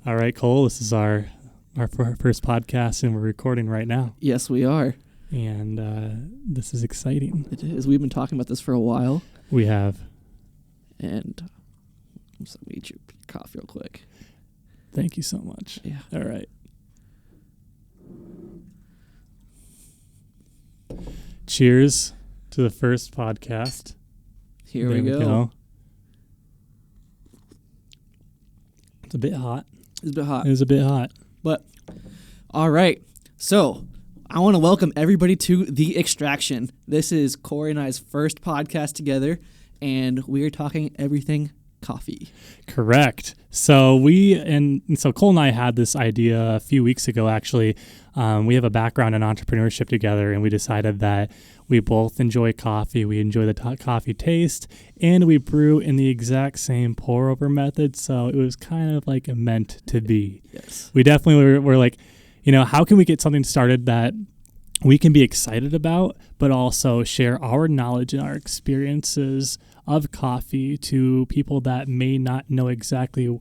All right, Cole, this is our first podcast, and we're recording right now. Yes, we are. And this is exciting. It is. We've been talking about this for a while. We have. And I'm just going to eat your coffee real quick. Thank you so much. Yeah. All right. Cheers to the first podcast. Here we go. It's a bit hot. It's a bit hot. It was a bit hot. But, all right. So, I want to welcome everybody to The Extraction. This is Corey and I's first podcast together, and we are talking everything coffee. Correct. So Cole and I had this idea a few weeks ago, actually. We have a background in entrepreneurship together, and we decided that we both enjoy coffee. We enjoy the coffee taste, and we brew in the exact same pour-over method, so it was kind of like meant to be. Yes. We definitely were like, how can we get something started that we can be excited about, but also share our knowledge and our experiences of coffee to people that may not know exactly,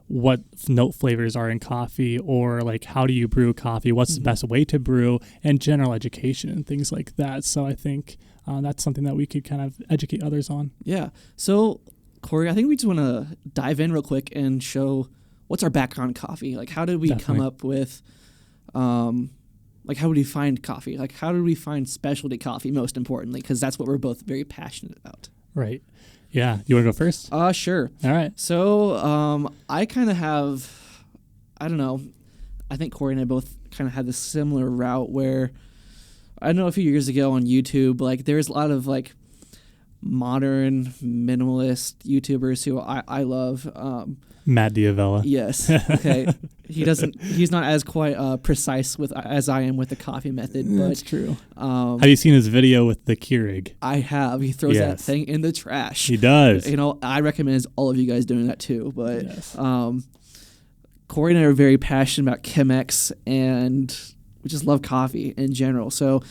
what note flavors are in coffee, or like how do you brew coffee, what's the best way to brew, and general education and things like that. So I think that's something that we could kind of educate others on. Yeah. So, Corey, I think we just want to dive in real quick and show what's our background in coffee. Like, how did we come up with, how would we find coffee? Like, how did we find specialty coffee, most importantly? Because that's what we're both very passionate about. Right. Yeah. You want to go first? Sure. All right. So, I kind of have, I don't know, I think Corey and I both kind of had this similar route where, I don't know, a few years ago on YouTube, like, there's a lot of, like, modern minimalist YouTubers who I love. Matt Diavella. Yes. Okay. He's not as quite precise as I am with the coffee method. But, that's true. Have you seen his video with the Keurig? I have. He throws that thing in the trash. He does. I recommend all of you guys doing that too. But yes. Corey and I are very passionate about Chemex, and we just love coffee in general. So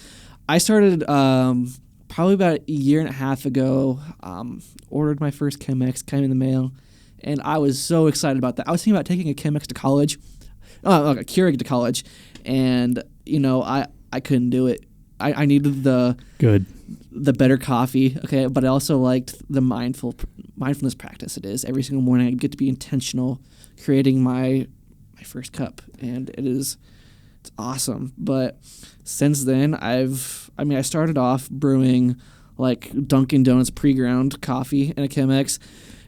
I started probably about a year and a half ago, ordered my first Chemex, came in the mail, and I was so excited about that. I was thinking about taking a Chemex to college, a Keurig to college, and, I couldn't do it. I needed the better coffee, okay, but I also liked the mindfulness practice it is. Every single morning I get to be intentional creating my first cup, and it's awesome. But since then, I started off brewing like Dunkin' Donuts pre-ground coffee in a Chemex.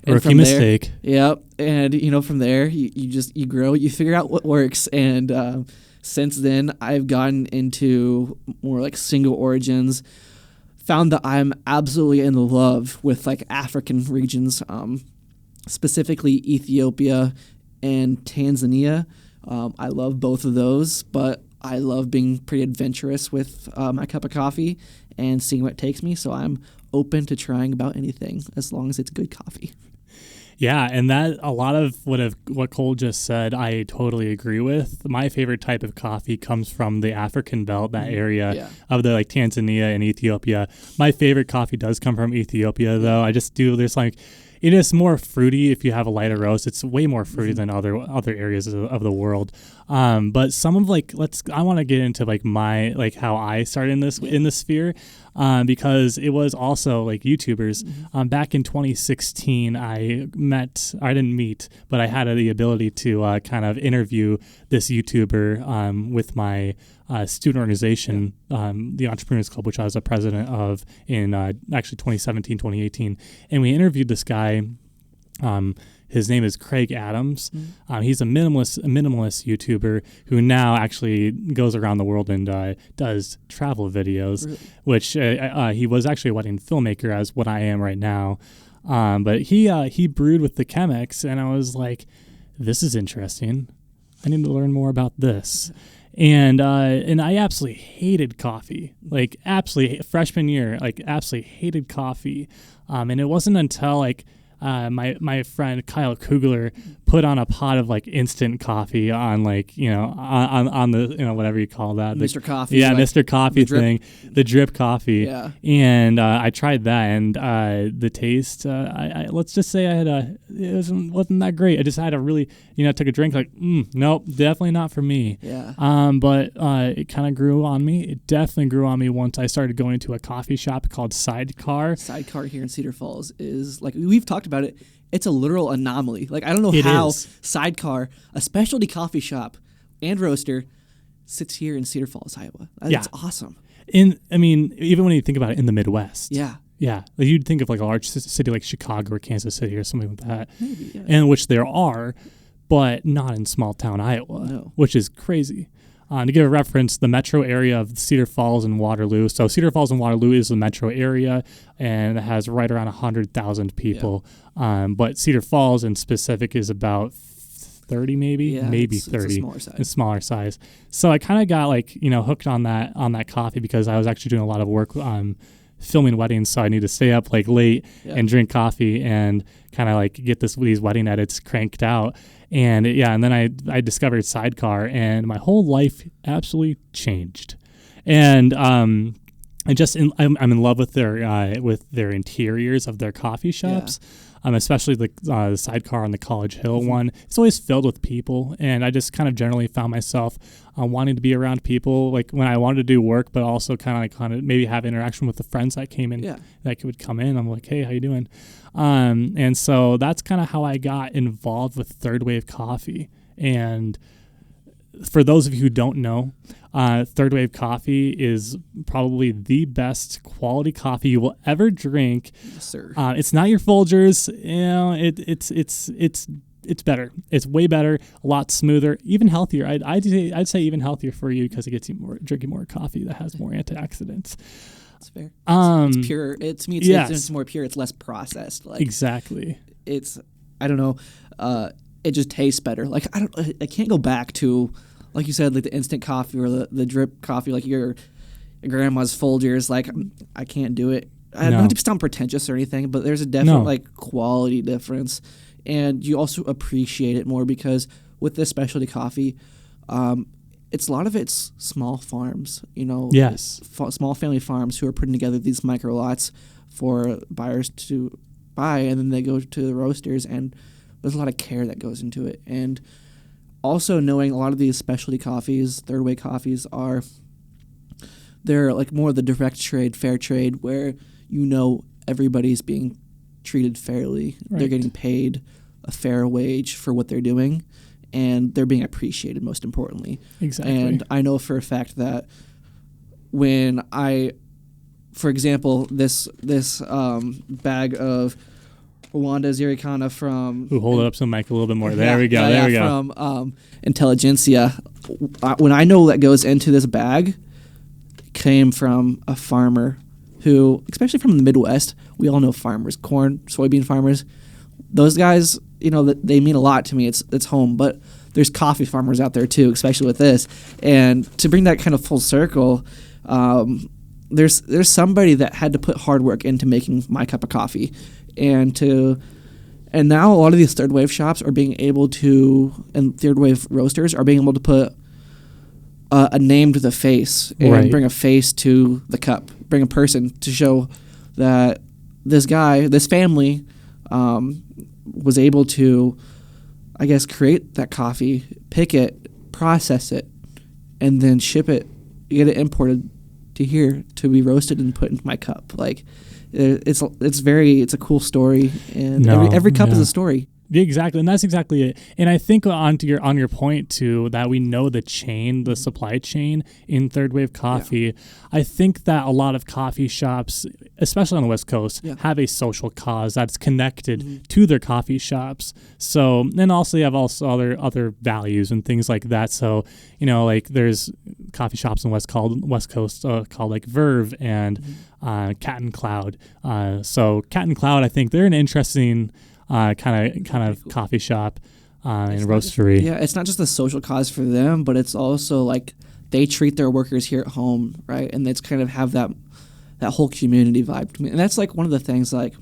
Rookie mistake. Yep. And, from there, you grow, you figure out what works. And since then, I've gotten into more like single origins, found that I'm absolutely in love with like African regions, specifically Ethiopia and Tanzania. I love both of those, but I love being pretty adventurous with my cup of coffee and seeing what it takes me. So I'm open to trying about anything as long as it's good coffee. Yeah, and that a lot of what Cole just said, I totally agree with. My favorite type of coffee comes from the African belt, that area of the like Tanzania and Ethiopia. My favorite coffee does come from Ethiopia, though. It is more fruity if you have a lighter roast. It's way more fruity than other areas of the world. But some of I want to get into how I started in this sphere, because it was also like YouTubers. Back in 2016, I didn't meet, but I had the ability to kind of interview this YouTuber with my student organization, the Entrepreneurs Club, which I was a president of in actually 2017, 2018. And we interviewed this guy. His name is Craig Adams. He's a minimalist YouTuber who now actually goes around the world and does travel videos, really? Which he was actually a wedding filmmaker, as what I am right now. But he brewed with the Chemex, and I was like, this is interesting. I need to learn more about this. And I absolutely hated coffee, like absolutely freshman year, like absolutely hated coffee. And it wasn't until my friend Kyle Kugler put on a pot of like instant coffee on like, on the, whatever you call that. Mr. Coffee. Yeah, like Mr. Coffee thing, the drip coffee. Yeah. And I tried that, and the taste, let's just say it wasn't that great. I just had a really, took a drink like, nope, definitely not for me. Yeah. But it kind of grew on me. It definitely grew on me once I started going to a coffee shop called Sidecar. Sidecar here in Cedar Falls is, like, we've talked about it. It's a literal anomaly. Like, I don't know how Sidecar, a specialty coffee shop and roaster, sits here in Cedar Falls, Iowa. That's awesome. Even when you think about it in the Midwest. Yeah. Yeah. Like you'd think of like a large city like Chicago or Kansas City or something like that. Maybe, yeah. And which there are, but not in small town Iowa, which is crazy. To give a reference, the metro area of Cedar Falls and Waterloo. So Cedar Falls and Waterloo is the metro area, and it has right around 100,000 people. Yeah. But Cedar Falls in specific is about 30, maybe 30. It's a smaller size. It's smaller size. So I kind of got like hooked on that coffee because I was actually doing a lot of work filming weddings, so I need to stay up like late and drink coffee and kind of like get these wedding edits cranked out. And and then I discovered Sidecar, and my whole life absolutely changed. And I'm in love with their interiors of their coffee shops. Especially the Sidecar on the College Hill one. It's always filled with people, and I just kind of generally found myself wanting to be around people, like when I wanted to do work, but also kind of maybe have interaction with the friends that came in, that would come in. I'm like, hey, how you doing? And so that's kind of how I got involved with Third Wave Coffee. And for those of you who don't know, Third Wave Coffee is probably the best quality coffee you will ever drink. Yes, sir. It's not your Folgers. It's better. It's way better, a lot smoother, even healthier. I'd say even healthier for you because it gets you drinking more coffee that has more antioxidants. That's fair. It's pure. To me, it's more pure. It's less processed. Like, exactly. I don't know. It just tastes better. Like I can't go back to, like you said, like the instant coffee or the drip coffee, like your grandma's Folgers. Like I can't do it. Not to sound pretentious or anything, but there's a definite like quality difference, and you also appreciate it more because with this specialty coffee, it's a lot of it's small farms. Small family farms who are putting together these micro lots for buyers to buy, and then they go to the roasters, and there's a lot of care that goes into it. And also knowing a lot of these specialty coffees, third wave coffees, they're like more of the direct trade, fair trade, where everybody's being treated fairly. Right. They're getting paid a fair wage for what they're doing, and they're being appreciated, most importantly. Exactly. And I know for a fact that when for example, this bag of Rwanda Zirikana from... hold it up to the mic a little bit more. There we go. There we go. From Intelligentsia. When I know that goes into this bag, came from a farmer who, especially from the Midwest, we all know farmers, corn, soybean farmers. Those guys, they mean a lot to me. It's home. But there's coffee farmers out there too, especially with this. And to bring that kind of full circle, there's somebody that had to put hard work into making my cup of coffee. And now a lot of these third wave shops are being able to, and third wave roasters are being able to put a name to the face and bring a face to the cup, bring a person to show that this guy, this family, was able to, I guess, create that coffee, pick it, process it, and then ship it, get it imported to here to be roasted and put into my cup. Like, it's a cool story, and every cup is a story. Exactly, and that's exactly it. And I think on your point too, that we know the supply chain in third wave coffee. Yeah. I think that a lot of coffee shops, especially on the West Coast, have a social cause that's connected to their coffee shops. So, and also you have other values and things like that. So, like there's coffee shops in West Coast called like Verve and Cat and Cloud. So Cat and Cloud, I think they're an interesting kind of coffee shop and roastery. It's not just a social cause for them, but it's also like they treat their workers here at home, right? And it's kind of have that whole community vibe to me. And that's like one of the things, like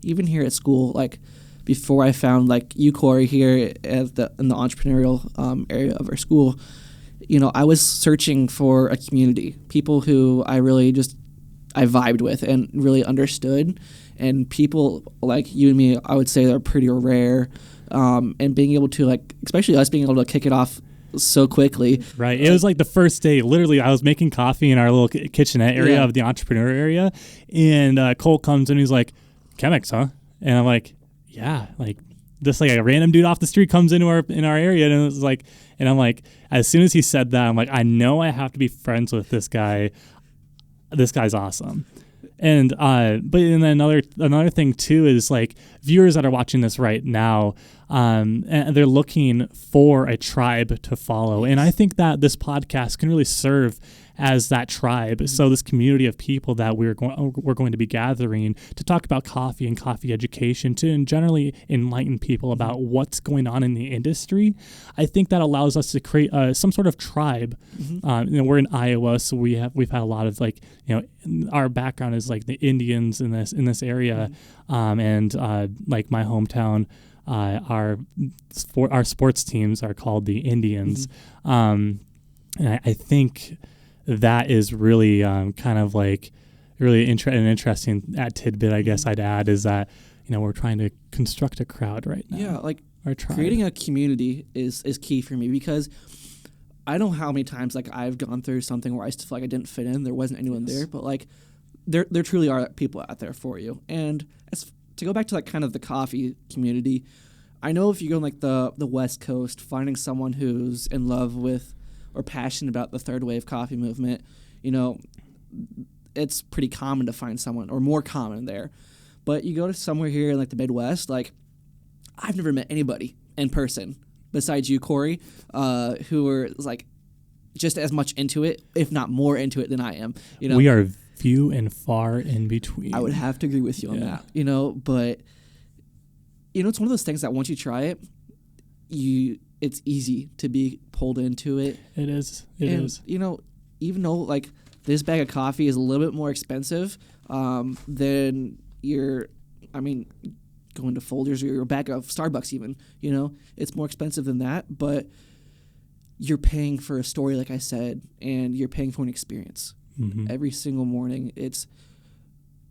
even here at school, like before I found like you, Corey, here in the entrepreneurial area of our school. I was searching for a community, people who I really I vibed with and really understood, and people like you and me, I would say, are pretty rare. And being able to, like, especially us being able to kick it off so quickly. Right. It was like the first day, literally, I was making coffee in our little kitchenette area of the entrepreneur area. And Cole comes and he's like, Chemex, huh? And I'm like, yeah, like this, like a random dude off the street comes into in our area. And it was like, and I'm like, as soon as he said that, I'm like, I know I have to be friends with this guy. This guy's awesome. And but then another thing too is, like, viewers that are watching this right now, and they're looking for a tribe to follow. And I think that this podcast can really serve as that tribe. So this community of people that we're going to be gathering to talk about coffee and coffee education, to generally enlighten people about what's going on in the industry. I think that allows us to create some sort of tribe. We're in Iowa, so we've had a lot of, like, our background is like the Indians in this area, and like my hometown. Our sports teams are called the Indians, and I think that is really kind of like really an interesting tidbit, I guess I'd add, is that we're trying to construct a crowd right now. Yeah, like creating a community is key for me, because I don't know how many times, like, I've gone through something where I still feel like I didn't fit in. There wasn't anyone there, but like there truly are people out there for you. And to go back to, like, kind of the coffee community, I know if you go on, like, the West Coast, finding someone who's in love with or passionate about the third wave coffee movement, it's pretty common to find someone, or more common there. But you go to somewhere here in, like, the Midwest, like, I've never met anybody in person besides you, Corey, who are, like, just as much into it, if not more into it than I am. We are few and far in between. I would have to agree with you on that. But it's one of those things that once you try it, it's easy to be pulled into it. It is. It is. Even though, like, this bag of coffee is a little bit more expensive than going to Folgers or your bag of Starbucks even, it's more expensive than that, but you're paying for a story, like I said, and you're paying for an experience. Every single morning.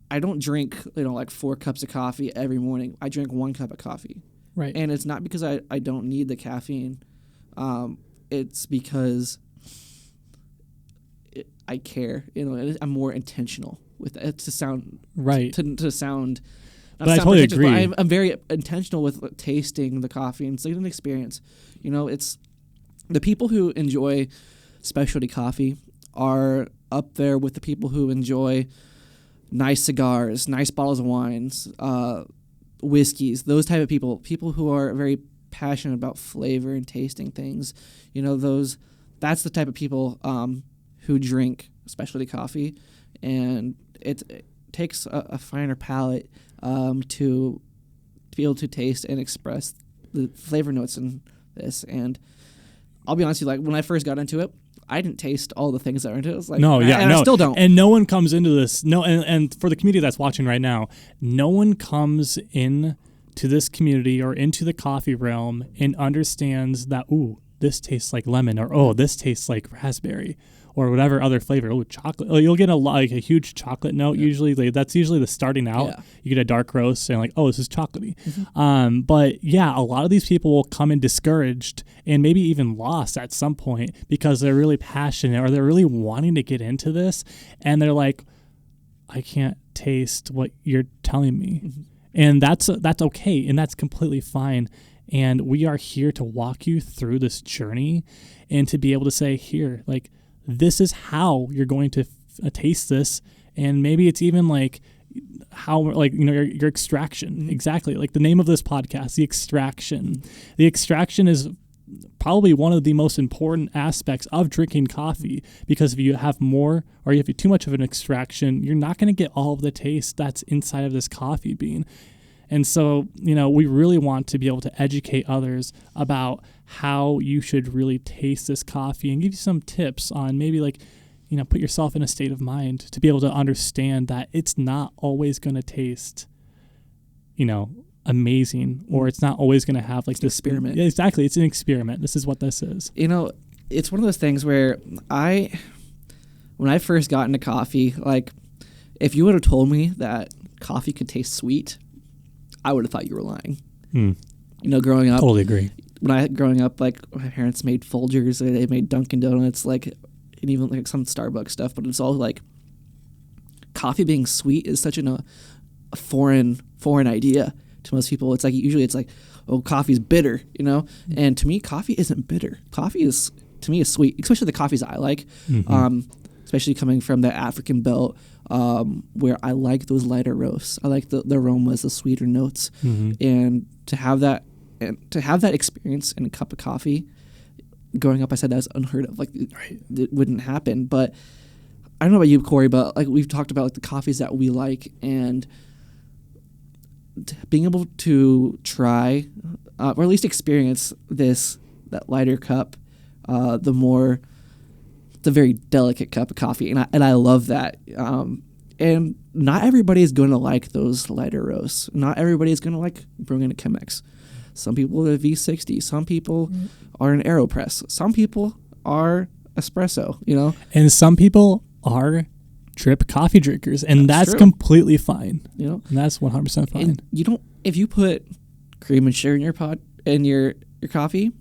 I don't drink, like 4 cups of coffee every morning. I drink 1 cup of coffee. Right. And it's not because I don't need the caffeine. It's because I care. I'm more intentional with it to sound right. To sound. But I totally agree. But I'm very intentional with tasting the coffee, and it's like an experience. It's the people who enjoy specialty coffee are up there with the people who enjoy nice cigars, nice bottles of wines, whiskeys, those type of people who are very passionate about flavor and tasting things. That's the type of people who drink specialty coffee, and it takes a finer palate to be able to taste and express the flavor notes in this. And I'll be honest with you, like, when I first got into it, I didn't taste all the things that were into it. It was like, I still don't. And no one comes into this. And for the community that's watching right now, no one comes in to this community or into the coffee realm and understands that, ooh, this tastes like lemon, or, oh, this tastes like raspberry, or whatever other flavor. Oh, chocolate. Oh, you'll get a huge chocolate note. Yeah. Usually, that's usually the starting out. Yeah. You get a dark roast and, like, oh, this is chocolatey. But yeah, a lot of these people will come in discouraged and maybe even lost at some point because they're really passionate, or they're really wanting to get into this, and they're like, I can't taste what you're telling me. And that's okay, and that's completely fine. And we are here to walk you through this journey and to be able to say, here, like, this is how you're going to taste this. And maybe it's even like how, like, your extraction. Exactly. Like the name of this podcast, the extraction. The extraction is probably one of the most important aspects of drinking coffee, because if you have more, or if you have too much of an extraction, you're not going to get all of the taste that's inside of this coffee bean. And so, we really want to be able to educate others about how you should really taste this coffee, and give you some tips on maybe, like, put yourself in a state of mind to be able to understand that it's not always going to taste, amazing, or it's not always going to have like this experiment. Yeah, exactly. It's an experiment. This is what this is. It's one of those things where when I first got into coffee, like if you would have told me that coffee could taste sweet, I would have thought you were lying. Growing up. Totally agree. Growing up, like my parents made Folgers, they made Dunkin' Donuts, like, and even like some Starbucks stuff, but it's all like coffee being sweet is such a foreign idea to most people. It's like usually it's like, oh, coffee's bitter, and to me, coffee isn't bitter. Coffee is sweet, especially the coffees I like, especially coming from the African belt, where I like those lighter roasts. I like the aromas, the sweeter notes, and to have that experience in a cup of coffee. Growing up, I said that was unheard of. Like, it wouldn't happen. But I don't know about you, Corey, but like we've talked about like the coffees that we like, and being able to try or at least experience that lighter cup, the very delicate cup of coffee, and I love that. And not everybody is going to like those lighter roasts. Not everybody is going to like bringing a Chemex. Some people are V60. Some people are an AeroPress. Some people are espresso, And some people are drip coffee drinkers, and that's completely fine. And that's 100% fine. And if you put cream and sugar in your pot in your coffee,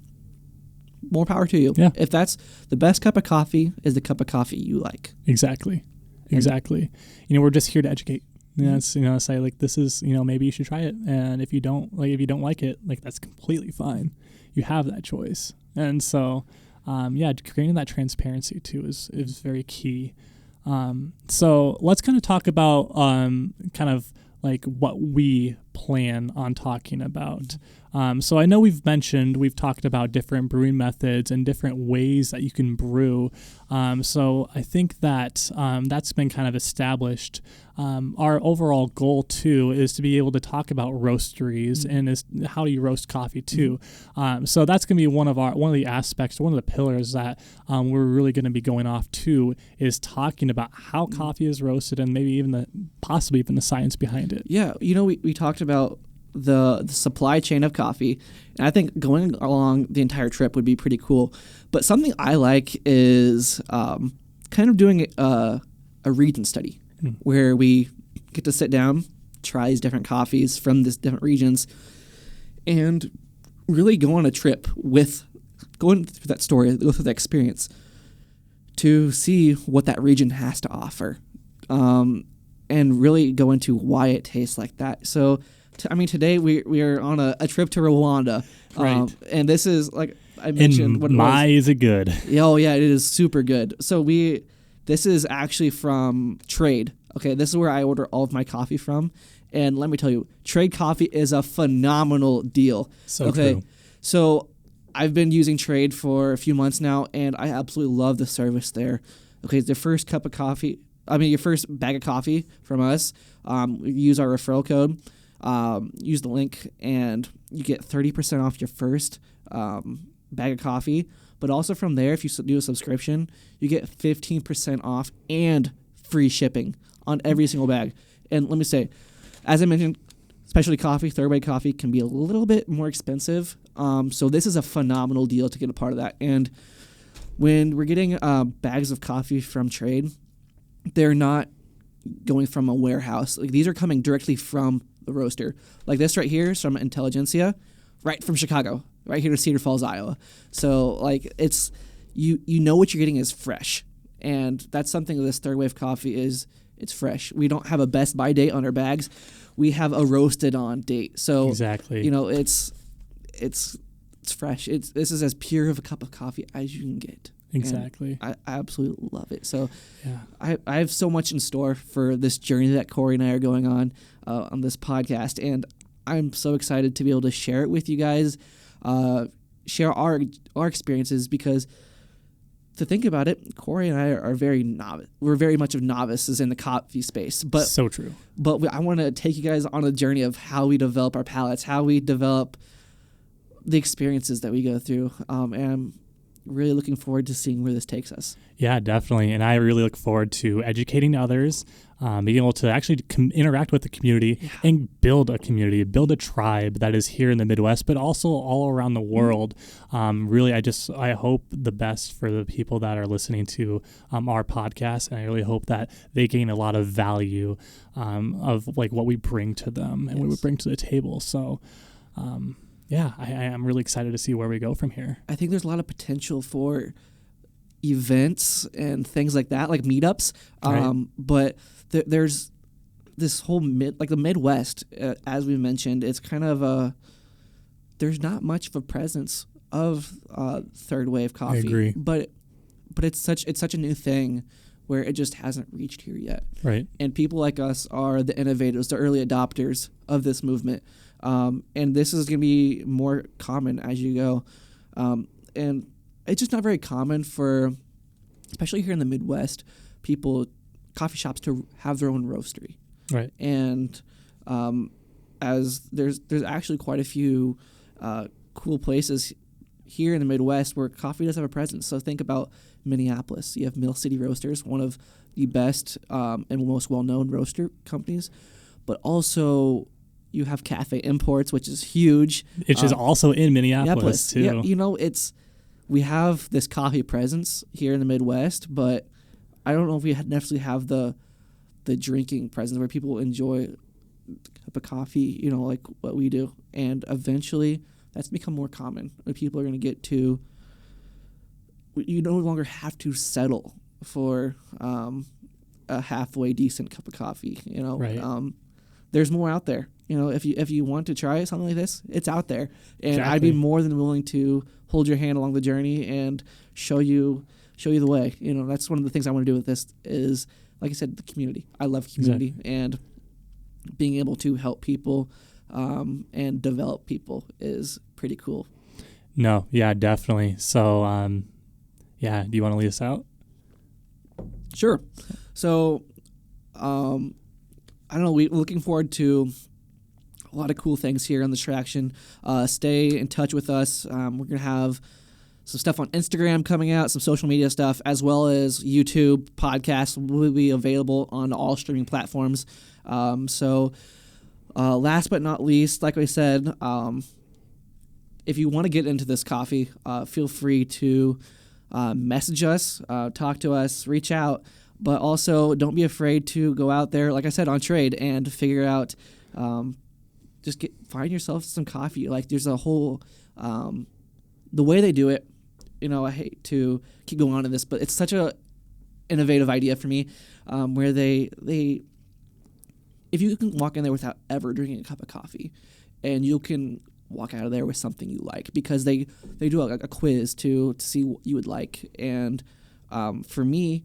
more power to you. Yeah. If that's the best cup of coffee is the cup of coffee you like. Exactly. We're just here to educate. Say like this is, maybe you should try it, and if you don't like it, like that's completely fine. You have that choice, and so creating that transparency too is very key. So let's kind of talk about kind of like what we plan on talking about. So I know we've talked about different brewing methods and different ways that you can brew. So I think that that's been kind of established. Our overall goal too is to be able to talk about roasteries and how do you roast coffee too. So that's going to be one of the aspects, one of the pillars that we're really going to be going off to, is talking about how coffee is roasted and maybe even possibly even the science behind it. Yeah, we talked about the supply chain of coffee, and I think going along the entire trip would be pretty cool. But something I like is kind of doing a region study where we get to sit down, try these different coffees from these different regions, and really go on a trip going through that story, go through that experience to see what that region has to offer, and really go into why it tastes like that. So today we are on a trip to Rwanda, right? And this is, like I mentioned, is it good? Oh yeah, it is super good. So this is actually from Trade. Okay, this is where I order all of my coffee from, and let me tell you, Trade coffee is a phenomenal deal. So true. So I've been using Trade for a few months now, and I absolutely love the service there. Okay, your first bag of coffee from us. Use our referral code. Use the link, and you get 30% off your first bag of coffee. But also from there, if you do a subscription, you get 15% off and free shipping on every single bag. And let me say, as I mentioned, specialty coffee, third-way coffee can be a little bit more expensive. So this is a phenomenal deal to get a part of that. And when we're getting bags of coffee from Trade, they're not going from a warehouse. Like, these are coming directly from the roaster. Like this right here is from Intelligentsia, right from Chicago, right here to Cedar Falls, Iowa. So like it's you know what you're getting is fresh, and that's something that this third wave coffee is. It's fresh. We don't have a best by date on our bags. We have a roasted on date. So exactly, it's fresh. This is as pure of a cup of coffee as you can get. Exactly. I absolutely love it. So yeah. I have so much in store for this journey that Corey and I are going on this podcast, and I'm so excited to be able to share it with you guys, share our experiences, because to think about it, Corey and I are very novice. We're very much of novices in the coffee space. But so true. But I want to take you guys on a journey of how we develop our palates, how we develop the experiences that we go through, and really looking forward to seeing where this takes us. Yeah, definitely. And I really look forward to educating others, being able to actually interact with the community and build a community, build a tribe that is here in the Midwest, but also all around the world. Really, I hope the best for the people that are listening to our podcast. And I really hope that they gain a lot of value of like what we bring to them and what we bring to the table. So, I'm really excited to see where we go from here. I think there's a lot of potential for events and things like that, like meetups. But there's this whole the Midwest, as we mentioned, it's kind of there's not much of a presence of third wave coffee. I agree. But it's such a new thing where it just hasn't reached here yet. Right. And people like us are the innovators, the early adopters of this movement. And this is going to be more common as you go. And it's just not very common for, especially here in the Midwest, coffee shops to have their own roastery. Right. And as there's actually quite a few cool places here in the Midwest where coffee does have a presence. So think about Minneapolis. You have Mill City Roasters, one of the best and most well-known roaster companies. But also you have Cafe Imports, which is huge. Which is also in Minneapolis too. Yeah, we have this coffee presence here in the Midwest, but I don't know if we necessarily have the drinking presence where people enjoy a cup of coffee, like what we do. And eventually that's become more common. People are going to get to, you no longer have to settle for a halfway decent cup of coffee, Right. There's more out there. If you want to try something like this, it's out there. And Exactly. I'd be more than willing to hold your hand along the journey and show you the way. That's one of the things I want to do with this is, like I said, the community. I love community and being able to help people and develop people is pretty cool. No, yeah, definitely. So, do you want to lead us out? Sure. So, I don't know. We're looking forward to a lot of cool things here on the Traction. Stay in touch with us. We're going to have some stuff on Instagram coming out, some social media stuff, as well as YouTube podcasts will be available on all streaming platforms. So last but not least, like I said, if you want to get into this coffee, feel free to message us, talk to us, reach out. But also, don't be afraid to go out there, like I said, on Trade and figure out, find yourself some coffee. Like there's a whole, the way they do it, I hate to keep going on in this, but it's such a innovative idea for me, where they if you can walk in there without ever drinking a cup of coffee, and you can walk out of there with something you like, because they do a quiz to see what you would like. And for me,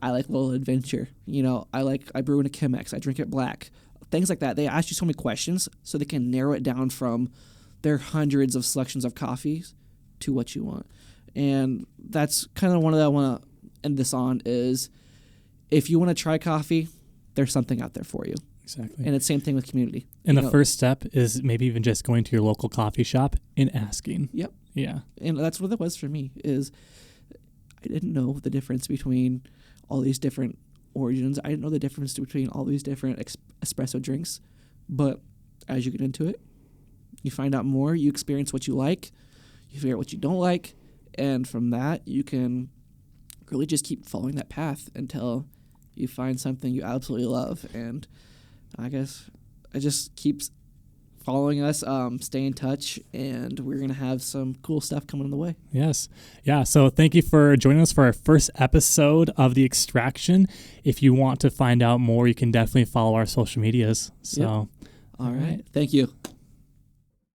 I like a little adventure. I brew in a Chemex. I drink it black. Things like that. They ask you so many questions so they can narrow it down from their hundreds of selections of coffees to what you want. And that's kind of one that I want to end this on is, if you want to try coffee, there's something out there for you. Exactly. And it's the same thing with community. And the first step is maybe even just going to your local coffee shop and asking. Yep. Yeah. And that's what it was for me, is I didn't know the difference between all these different origins. I didn't know the difference between all these different espresso drinks. But as you get into it, you find out more, you experience what you like, you figure out what you don't like, and from that, you can really just keep following that path until you find something you absolutely love. And I guess I just keep following us, stay in touch, and we're going to have some cool stuff coming on the way. Yes. Yeah. So thank you for joining us for our first episode of The Extraction. If you want to find out more, you can definitely follow our social medias. So, All right. Thank you.